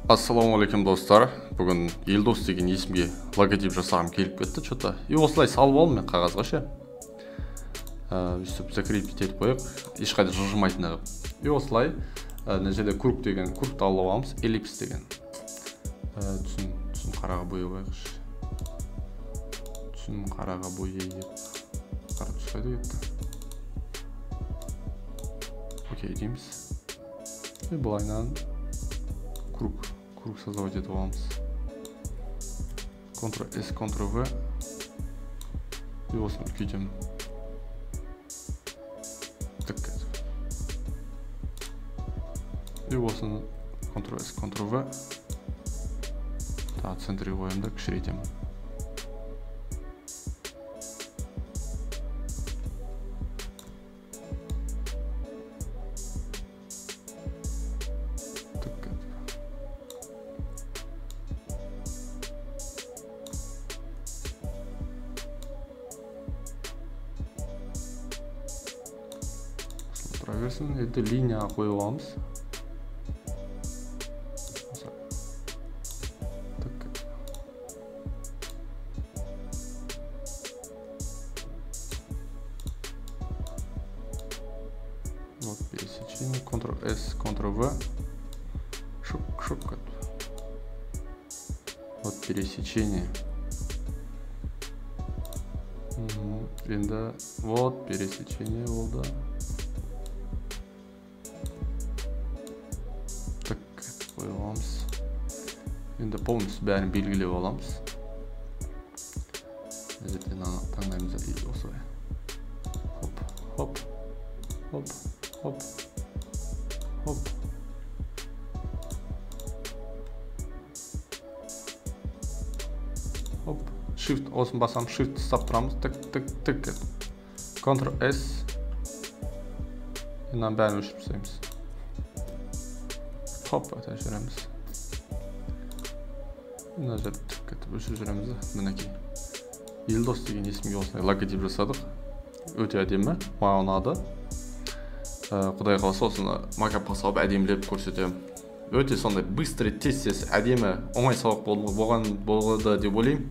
Ассалаумағалейкум достар. Бүгін Елдос деген есімге логотип жасағым келіп кетті. Что-то. И осылай салып алдым мен қағазға ше. Өйстіп закрепить етіп қояйық. Ешқайда жылжымайтын қылып. И осылай мына жерде круг деген кругты алып аламыз. Эллипс деген. Түсін қараға бояп қояйықшы. Түсін қараға бояйып. Қара түс қайда кетті. Окей, дейміз. И былайынан круг создавать етіп аламыз. Ctrl-S, Ctrl-V. И осыны үлкейтемін. И осыны Ctrl-S, Ctrl-V. Центрге қоямын да кішірейтемін. Тұра берсін, енді линияға қойып аламыз. Вот пересечение, Ctrl-S, Ctrl-V. Шок. Вот пересечение. Енді вот пересечение болды. Так, қойып аламыз. Енді полностью бәрін белгілеп аламыз. Әзірден таңдаймыз дейді осылай. Хоп. Shift осын басам, Shift ұстап тұрамыз. Тік. Ctrl-S. Енді бәрін өшіріп тастаймыз. Хоп, өте жүреміз. Мына жерді тік етіп өшіріп жүреміз. Мінекей. Елдос деген есімге осылай логотип жасадық. Өте әдемі, маған ұнады. Құдай қаласа осыны макапқа салып әдемілеп көрсетемін. Өте сондай быстрый, тез әдемі, оңай сабақ болды деп ойлаймын.